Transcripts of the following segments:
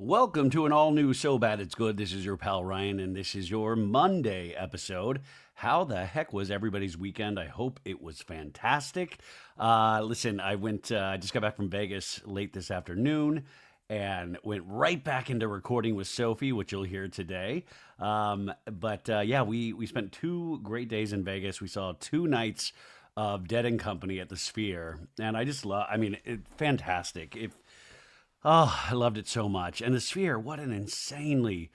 Welcome to an all new So Bad It's Good. This is your pal Ryan, and this is your Monday episode. How the heck was everybody's weekend? I hope it was fantastic. Listen, I just got back from Vegas late this afternoon and went right back into recording with Sophie, which you'll hear today. Yeah, we spent 2 great days in Vegas. We saw 2 nights of Dead and Company at the Sphere, and I just love. I mean, fantastic. Oh, I loved it so much. And the Sphere, what an insanely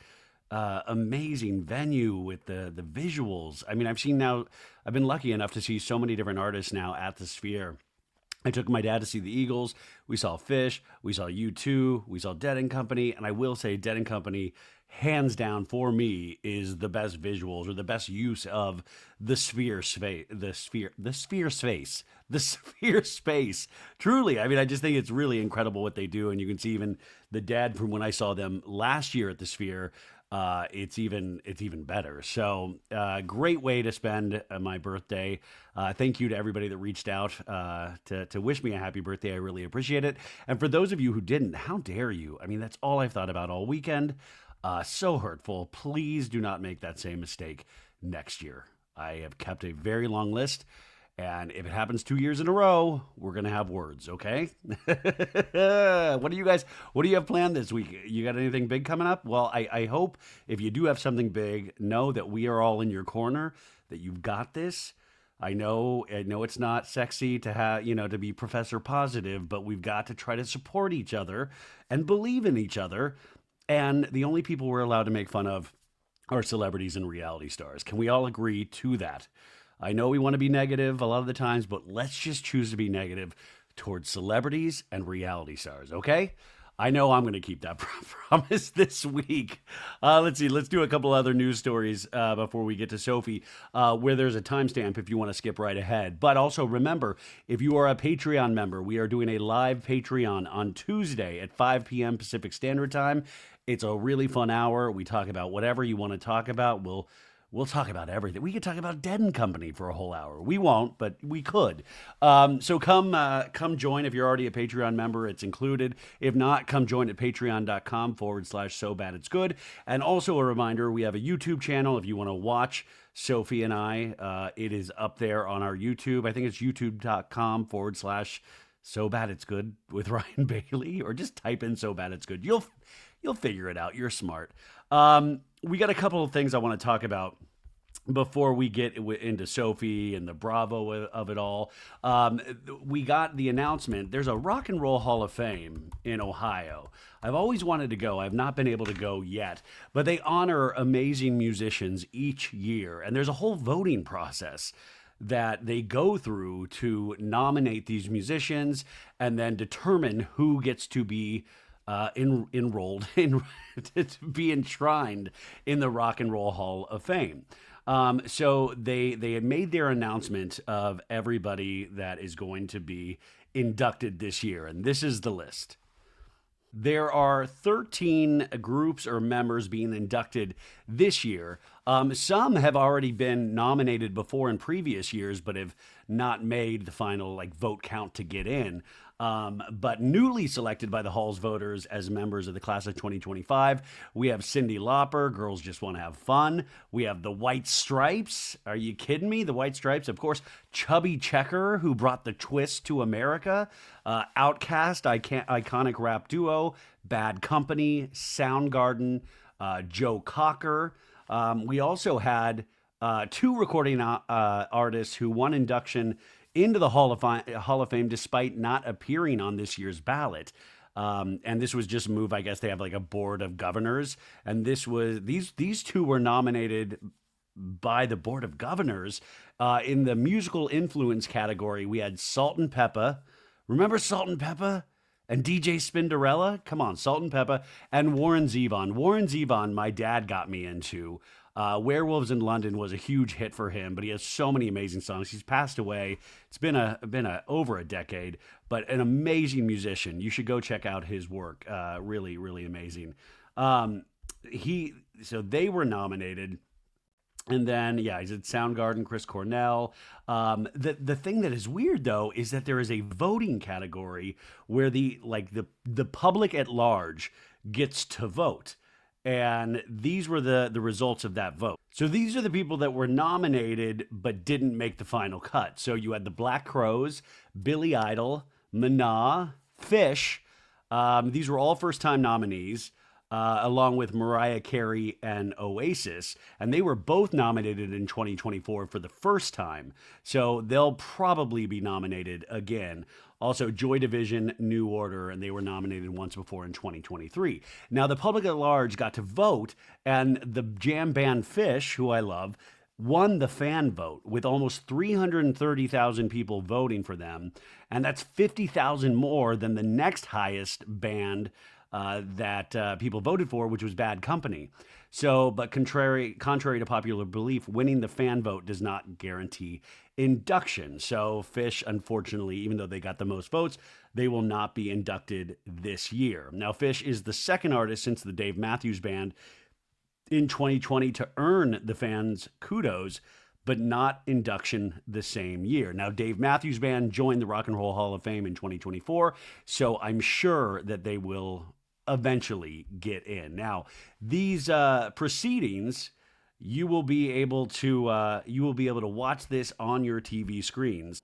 amazing venue with the visuals. I mean, I've been lucky enough to see so many different artists now at the Sphere. I took my dad to see the Eagles. We saw Fish. We saw U2. We saw Dead and Company. And I will say, Dead and Company, hands down for me, is the best visuals or the best use of the sphere space, the sphere space, the sphere space. Truly, I mean, I just think it's really incredible what they do. And you can see even the Dead from when I saw them last year at the Sphere. It's even better. So great way to spend my birthday. Thank you to everybody that reached out to wish me a happy birthday. I really appreciate it. And for those of you who didn't, how dare you? I mean, that's all I've thought about all weekend. So hurtful. Please do not make that same mistake next year. I have kept a very long list. And if it happens 2 years in a row, we're gonna have words, okay? What do you have planned this week? You got anything big coming up? Well, I hope if you do have something big, know that we are all in your corner, that you've got this. I know it's not sexy to have, to be professor positive, but we've got to try to support each other and believe in each other. And the only people we're allowed to make fun of are celebrities and reality stars. Can we all agree to that? I know we want to be negative a lot of the times, but let's just choose to be negative towards celebrities and reality stars, okay? I know I'm going to keep that promise this week. Let's see. Let's do a couple other news stories before we get to Sophie, where there's a timestamp if you want to skip right ahead. But also remember, if you are a Patreon member, we are doing a live Patreon on Tuesday at 5 p.m. Pacific Standard Time. It's a really fun hour. We talk about whatever you want to talk about. We'll talk about everything. We could talk about Dead and Company for a whole hour. We won't, but we could. So come join if you're already a Patreon member. It's included. If not, come join at patreon.com/so bad it's good. And also a reminder, we have a YouTube channel if you want to watch Sophie and I. It is up there on our YouTube. I think it's youtube.com/so bad it's good with Ryan Bailey, or just type in so bad it's good. You'll figure it out. You're smart. We got a couple of things I want to talk about before we get into Sophie and the Bravo of it all. We got the announcement. There's a Rock and Roll Hall of Fame in Ohio. I've always wanted to go. I've not been able to go yet, but they honor amazing musicians each year. And there's a whole voting process that they go through to nominate these musicians and then determine who gets to be enrolled to be enshrined in the Rock and Roll Hall of Fame. So they had made their announcement of everybody that is going to be inducted this year, and this is the list. There are 13 groups or members being inducted this year. Some have already been nominated before in previous years, but have not made the final vote count to get in. But newly selected by the Hall's voters as members of the class of 2025, we have Cyndi Lauper, Girls Just Want to Have Fun. We have the White Stripes. Are you kidding me? The White Stripes, of course. Chubby Checker, who brought the twist to America. Outkast, iconic rap duo. Bad Company, Soundgarden, Joe Cocker. We also had 2 recording artists who won induction into the Hall of Fame despite not appearing on this year's ballot. And this was just a move. I guess they have a board of governors, and these 2 were nominated by the board of governors. In the musical influence category, we had Salt and Peppa. Remember Salt and Peppa? And DJ Spinderella? Come on, Salt and Peppa. And Warren Zevon. Warren Zevon, my dad got me into. Werewolves in London was a huge hit for him, but he has so many amazing songs. He's passed away. It's been over a decade, but an amazing musician. You should go check out his work. Really, really amazing. So they were nominated. And then, yeah, he's at Soundgarden, Chris Cornell. The thing that is weird, though, is that there is a voting category where the public at large gets to vote. And these were the results of that vote. So these are the people that were nominated but didn't make the final cut. So you had the Black Crows, Billy Idol, Mana, Fish. These were all first time nominees. Along with Mariah Carey and Oasis. And they were both nominated in 2024 for the first time. So they'll probably be nominated again. Also, Joy Division, New Order, and they were nominated once before in 2023. Now, the public at large got to vote, and the jam band Fish, who I love, won the fan vote with almost 330,000 people voting for them. And that's 50,000 more than the next highest band that people voted for, which was Bad Company. So, but contrary to popular belief, winning the fan vote does not guarantee induction. So, Fish, unfortunately, even though they got the most votes, they will not be inducted this year. Now, Fish is the second artist since the Dave Matthews Band in 2020 to earn the fans' kudos, but not induction the same year. Now, Dave Matthews Band joined the Rock and Roll Hall of Fame in 2024, so I'm sure that they will eventually get in. Now, these proceedings, you will be able to watch this on your TV screens.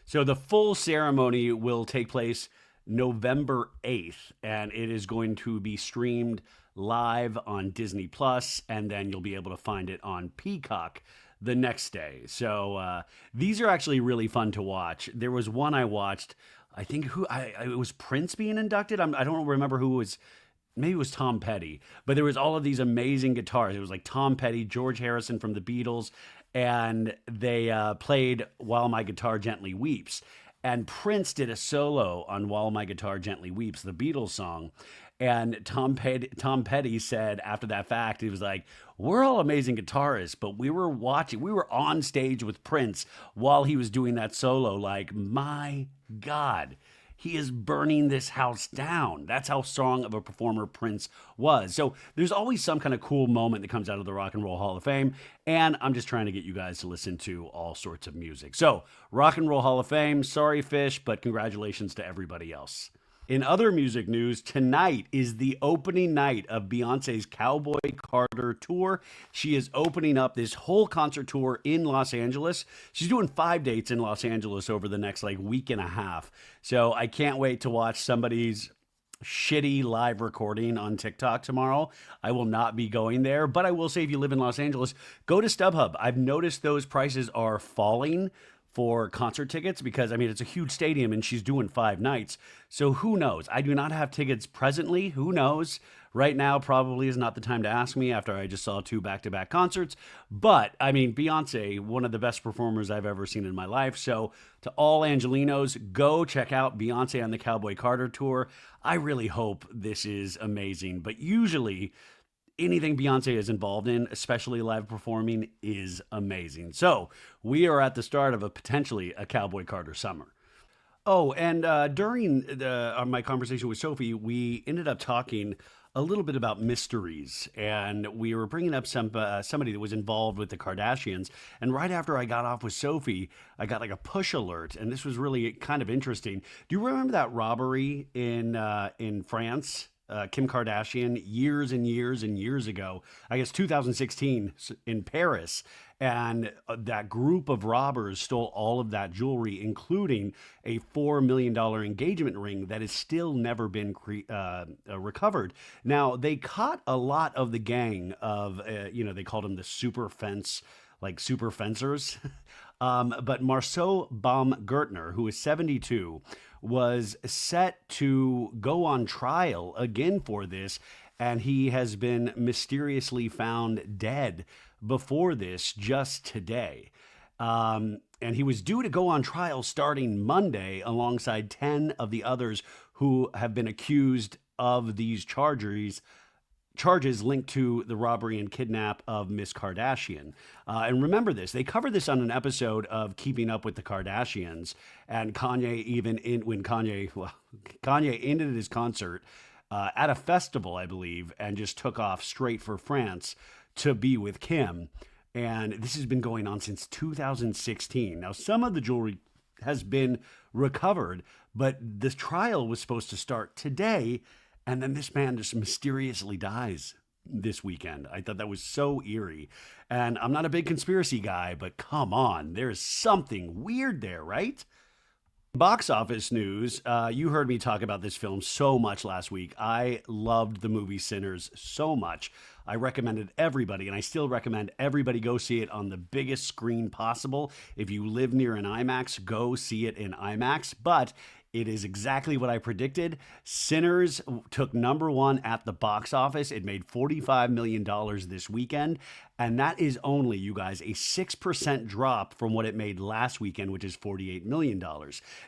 So the full ceremony will take place November 8th, and it is going to be streamed live on Disney Plus, and then you'll be able to find it on Peacock the next day. So these are actually really fun to watch. There was one I watched. I think it was Prince being inducted. I don't remember who was. Maybe it was Tom Petty, but there was all of these amazing guitars. It was like Tom Petty, George Harrison from the Beatles, and they played "While My Guitar Gently Weeps." And Prince did a solo on "While My Guitar Gently Weeps," the Beatles song. And Tom Petty said after that fact, he was like, "We're all amazing guitarists, but we were on stage with Prince while he was doing that solo. Like, my God, he is burning this house down." That's how strong of a performer Prince was. So there's always some kind of cool moment that comes out of the Rock and Roll Hall of Fame. And I'm just trying to get you guys to listen to all sorts of music. So Rock and Roll Hall of Fame, sorry Fish, but congratulations to everybody else. In other music news, tonight is the opening night of Beyonce's Cowboy Carter tour. She is opening up this whole concert tour in Los Angeles. She's doing 5 dates in Los Angeles over the next week and a half. So I can't wait to watch somebody's shitty live recording on TikTok tomorrow. I will not be going there, but I will say if you live in Los Angeles, go to StubHub. I've noticed those prices are falling for concert tickets because, it's a huge stadium and she's doing 5 nights. So who knows? I do not have tickets presently. Who knows? Right now probably is not the time to ask me after I just saw 2 back-to-back concerts. But, Beyonce, one of the best performers I've ever seen in my life. So to all Angelinos, go check out Beyonce on the Cowboy Carter tour. I really hope this is amazing. But usually anything Beyonce is involved in, especially live performing, is amazing. So we are at the start of potentially a Cowboy Carter summer. Oh, and during my conversation with Sophie, we ended up talking a little bit about mysteries, and we were bringing up somebody that was involved with the Kardashians. And right after I got off with Sophie, I got a push alert, and this was really kind of interesting. Do you remember that robbery in France? Kim Kardashian years and years and years ago, I guess 2016 in Paris. And that group of robbers stole all of that jewelry, including a $4 million engagement ring that has still never been recovered. Now, they caught a lot of the gang of, they called them the super fencers. But Marceau Baumgartner, who is 72, was set to go on trial again for this, and he has been mysteriously found dead before this just today. And he was due to go on trial starting Monday alongside 10 of the others who have been accused of these charges linked to the robbery and kidnap of Miss Kardashian. And remember this, they covered this on an episode of Keeping Up with the Kardashians. And Kanye Kanye ended his concert at a festival, I believe, and just took off straight for France to be with Kim. And this has been going on since 2016. Now, some of the jewelry has been recovered, but this trial was supposed to start today, And then this man just mysteriously dies this weekend. I thought that was so eerie. And I'm not a big conspiracy guy, but come on, there's something weird there, right? Box office news. You heard me talk about this film so much last week. I loved the movie Sinners so much. I recommended everybody, and I still recommend everybody go see it on the biggest screen possible. If you live near an IMAX, go see it in IMAX. But it is exactly what I predicted. Sinners took number one at the box office. It made $45 million this weekend. And that is only, you guys, a 6% drop from what it made last weekend, which is $48 million.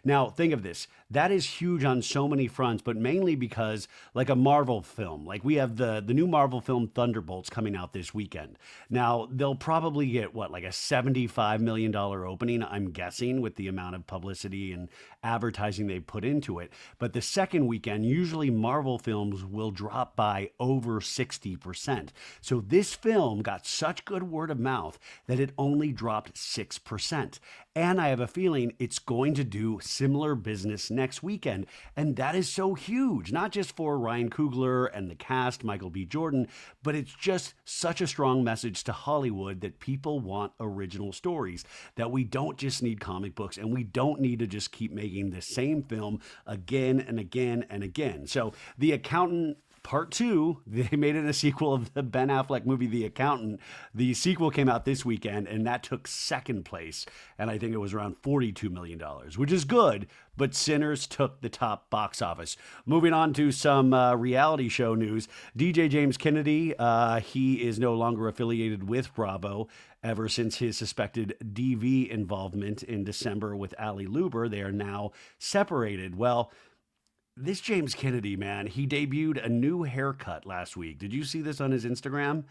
Now, think of this. That is huge on so many fronts, but mainly because, like a Marvel film, like we have the new Marvel film Thunderbolts coming out this weekend. Now, they'll probably get, what, like a $75 million opening, I'm guessing, with the amount of publicity and advertising they put into it. But the second weekend, usually Marvel films will drop by over 60%. So this film got such good word of mouth that it only dropped 6%. And I have a feeling it's going to do similar business next weekend. And that is so huge, not just for Ryan Coogler and the cast, Michael B. Jordan, but it's just such a strong message to Hollywood that people want original stories, that we don't just need comic books and we don't need to just keep making the same film again and again and again. So The Accountant Part two, they made it a sequel of the Ben Affleck movie, The Accountant. The sequel came out this weekend, and that took second place. And I think it was around $42 million, which is good, but Sinners took the top box office. Moving on to some reality show news. DJ James Kennedy, he is no longer affiliated with Bravo ever since his suspected DV involvement in December with Ali Luber. They are now separated. Well, this James Kennedy, man, he debuted a new haircut last week. Did you see this on his Instagram?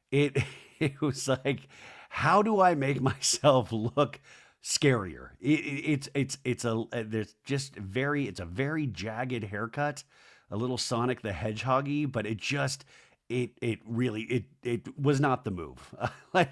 It it was like, how do I make myself look scarier? It's a there's just very it's a very jagged haircut, a little Sonic the Hedgehoggy, but it really it was not the move. Like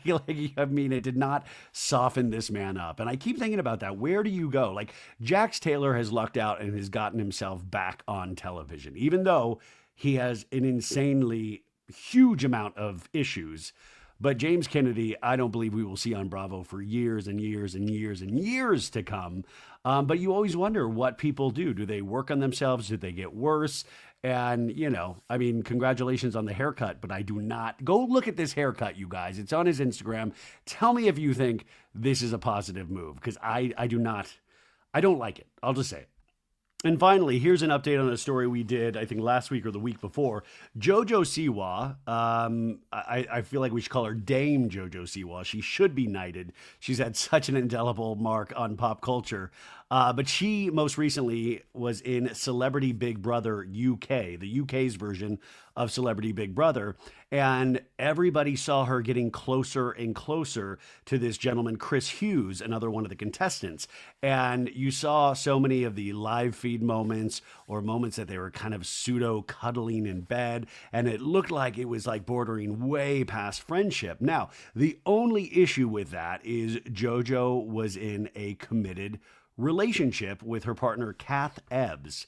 I mean, it did not soften this man up. And I keep thinking about that. Where do you go? Like Jax Taylor has lucked out and has gotten himself back on television, even though he has an insanely huge amount of issues. But James Kennedy, I don't believe we will see on Bravo for years and years and years and years to come. But you always wonder what people do. Do they work on themselves? Do they get worse? And, you know, I mean, congratulations on the haircut, but I do not. Go look at this haircut, you guys. It's on his Instagram. Tell me if you think this is a positive move, because I do not. I don't like it. I'll just say it. And finally, here's an update on a story we did, I think, last week or the week before. Jojo Siwa, I feel like we should call her Dame Jojo Siwa. She should be knighted. She's had such an indelible mark on pop culture. But she most recently was in Celebrity Big Brother UK, the UK's version of Celebrity Big Brother. And everybody saw her getting closer and closer to this gentleman, Chris Hughes, another one of the contestants. And you saw so many of the live feed moments or moments that they were kind of pseudo cuddling in bed. And it looked like it was like bordering way past friendship. Now, the only issue with that is JoJo was in a committed relationship with her partner, Kath Ebbs.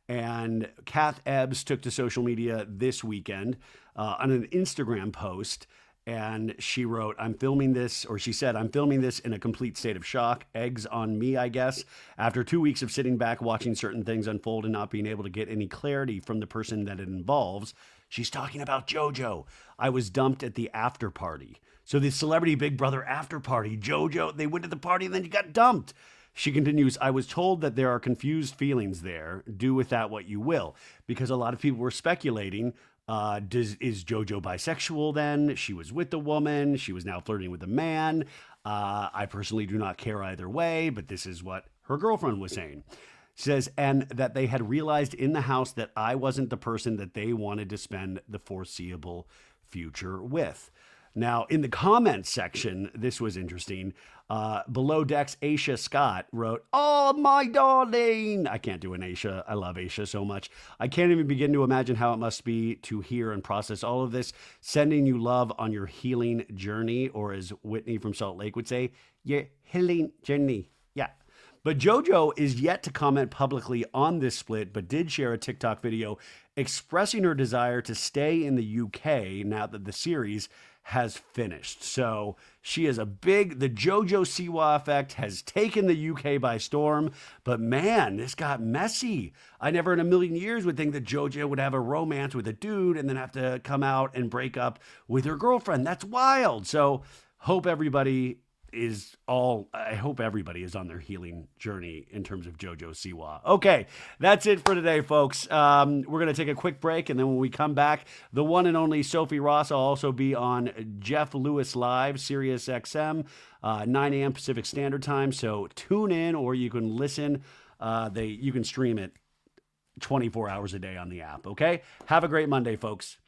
And Kath Ebbs took to social media this weekend on an Instagram post. And she wrote, I'm filming this, or she said, I'm filming this in a complete state of shock. Eggs on me, I guess. After 2 weeks of sitting back, watching certain things unfold and not being able to get any clarity from the person that it involves. She's talking about JoJo. I was dumped at the after party. So the Celebrity Big Brother after party, JoJo, they went to the party and then you got dumped. She continues, I was told that there are confused feelings there. Do with that what you will. Because a lot of people were speculating, is JoJo bisexual then? She was with the woman. She was now flirting with a man. I personally do not care either way, but this is what her girlfriend was saying. She says, and that they had realized in the house that I wasn't the person that they wanted to spend the foreseeable future with. Now, in the comments section, this was interesting. Below decks, Aisha Scott wrote, oh, my darling. I can't do an Aisha. I love Aisha so much. I can't even begin to imagine how it must be to hear and process all of this. Sending you love on your healing journey, or as Whitney from Salt Lake would say, your healing journey. Yeah. But JoJo is yet to comment publicly on this split, but did share a TikTok video expressing her desire to stay in the UK now that the series has finished. So she is the Jojo Siwa effect has taken the UK by storm. But man, this got messy. I never in a million years would think that JoJo would have a romance with a dude and then have to come out and break up with her girlfriend. That's wild. So I hope everybody is on their healing journey in terms of Jojo Siwa. Okay, that's it for today, folks. We're going to take a quick break, and then when we come back, the one and only Sophie Ross will also be on Jeff Lewis Live, Sirius XM, 9 a.m. Pacific Standard Time. So tune in, or you can listen. You can stream it 24 hours a day on the app, okay? Have a great Monday, folks.